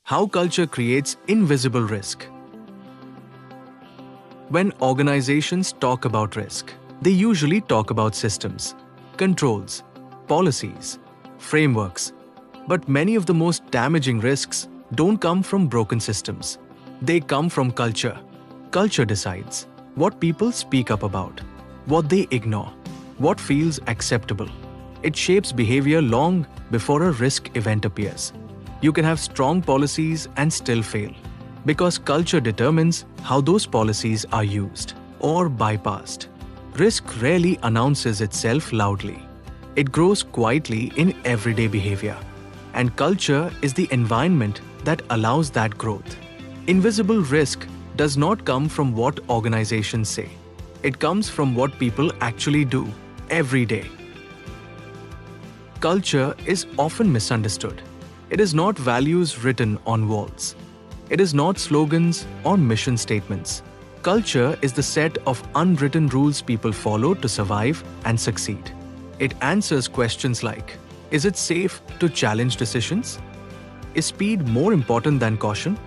How culture creates invisible risk. When organizations talk about risk, they usually talk about systems, controls, policies, frameworks. But many of the most damaging risks don't come from broken systems. They come from culture. Culture decides what people speak up about, what they ignore, what feels acceptable. It shapes behavior long before a risk event appears. You can have strong policies and still fail, because culture determines how those policies are used or bypassed. Risk rarely announces itself loudly. It grows quietly in everyday behavior, and culture is the environment that allows that growth. Invisible risk does not come from what organizations say. It comes from what people actually do every day. Culture is often misunderstood. It is not values written on walls. It is not slogans or mission statements. Culture is the set of unwritten rules people follow to survive and succeed. It answers questions like, is it safe to challenge decisions? Is speed more important than caution?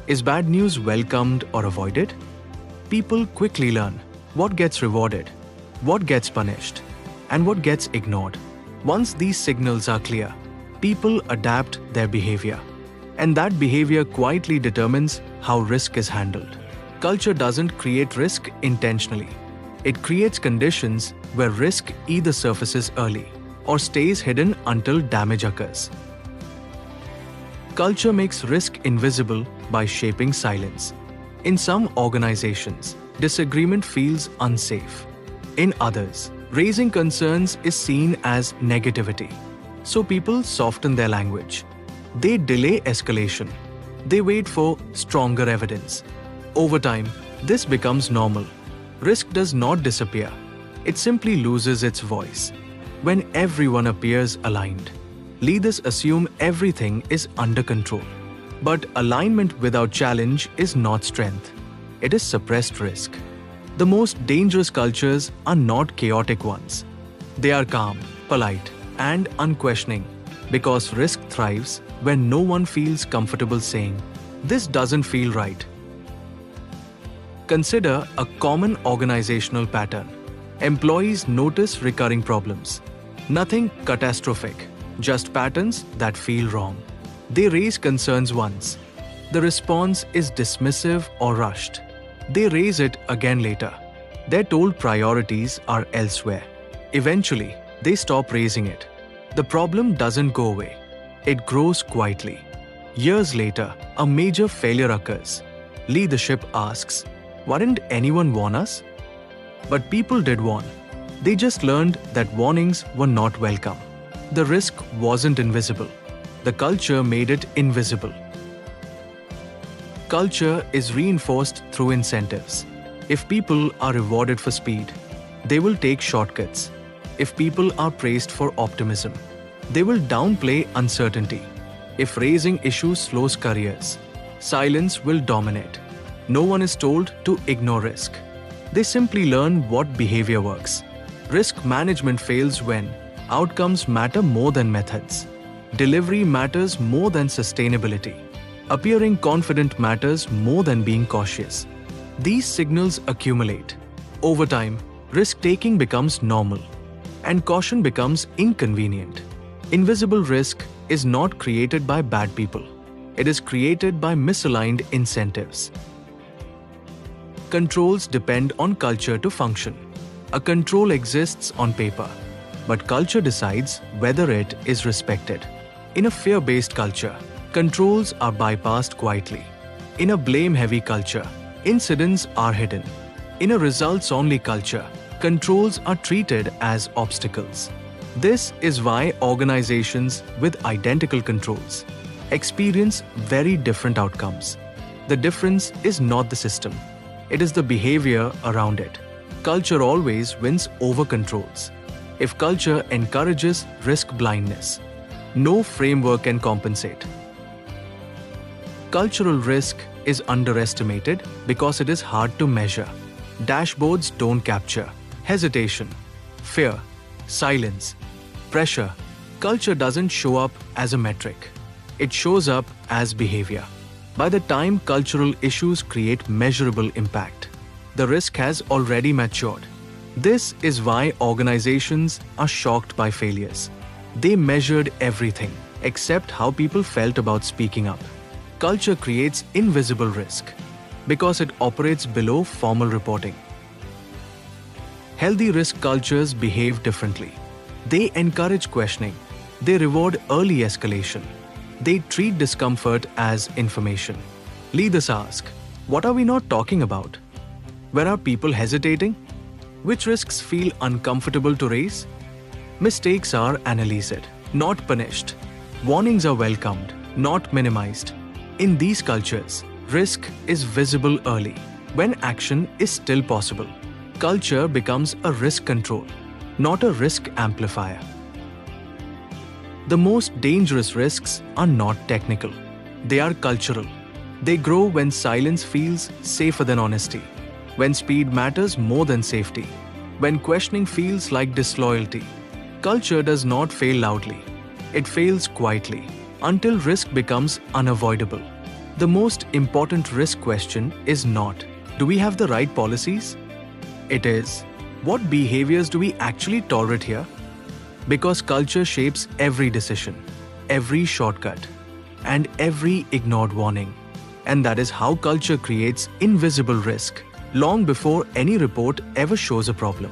Is bad news welcomed or avoided? People quickly learn what gets rewarded, what gets punished, and what gets ignored. Once these signals are clear, people adapt their behavior, and that behavior quietly determines how risk is handled. Culture doesn't create risk intentionally. It creates conditions where risk either surfaces early or stays hidden until damage occurs. Culture makes risk invisible by shaping silence. In some organizations, disagreement feels unsafe. In others, raising concerns is seen as negativity. So people soften their language. They delay escalation. They wait for stronger evidence. Over time, this becomes normal. Risk does not disappear. It simply loses its voice. When everyone appears aligned, leaders assume everything is under control. But alignment without challenge is not strength. It is suppressed risk. The most dangerous cultures are not chaotic ones. They are calm, polite, and unquestioning, because risk thrives when no one feels comfortable saying, "This doesn't feel right." Consider a common organizational pattern. Employees notice recurring problems. Nothing catastrophic, just patterns that feel wrong. They raise concerns once. The response is dismissive or rushed. They raise it again later. They're told priorities are elsewhere. Eventually, they stop raising it. The problem doesn't go away. It grows quietly. Years later, a major failure occurs. Leadership asks, "Why didn't anyone warn us?" But people did warn. They just learned that warnings were not welcome. The risk wasn't invisible. The culture made it invisible. Culture is reinforced through incentives. If people are rewarded for speed, they will take shortcuts. If people are praised for optimism, they will downplay uncertainty. If raising issues slows careers, silence will dominate. No one is told to ignore risk. They simply learn what behavior works. Risk management fails when outcomes matter more than methods. Delivery matters more than sustainability. Appearing confident matters more than being cautious. These signals accumulate. Over time, risk-taking becomes normal, and caution becomes inconvenient. Invisible risk is not created by bad people. It is created by misaligned incentives. Controls depend on culture to function. A control exists on paper, but culture decides whether it is respected. In a fear-based culture, controls are bypassed quietly. In a blame-heavy culture, incidents are hidden. In a results-only culture, controls are treated as obstacles. This is why organizations with identical controls experience very different outcomes. The difference is not the system. It is the behavior around it. Culture always wins over controls. If culture encourages risk blindness, no framework can compensate. Cultural risk is underestimated because it is hard to measure. Dashboards don't capture hesitation, fear, silence, pressure. Culture doesn't show up as a metric. It shows up as behavior. By the time cultural issues create measurable impact, the risk has already matured. This is why organizations are shocked by failures. They measured everything except how people felt about speaking up. Culture creates invisible risk because it operates below formal reporting. Healthy risk cultures behave differently. They encourage questioning. They reward early escalation. They treat discomfort as information. Leaders ask, what are we not talking about? Where are people hesitating? Which risks feel uncomfortable to raise? Mistakes are analyzed, not punished. Warnings are welcomed, not minimized. In these cultures, risk is visible early, when action is still possible. Culture becomes a risk control, not a risk amplifier. The most dangerous risks are not technical. They are cultural. They grow when silence feels safer than honesty, when speed matters more than safety, when questioning feels like disloyalty. Culture does not fail loudly. It fails quietly until risk becomes unavoidable. The most important risk question is not, do we have the right policies? It is, what behaviors do we actually tolerate here? Because culture shapes every decision, every shortcut, and every ignored warning. And that is how culture creates invisible risk long before any report ever shows a problem.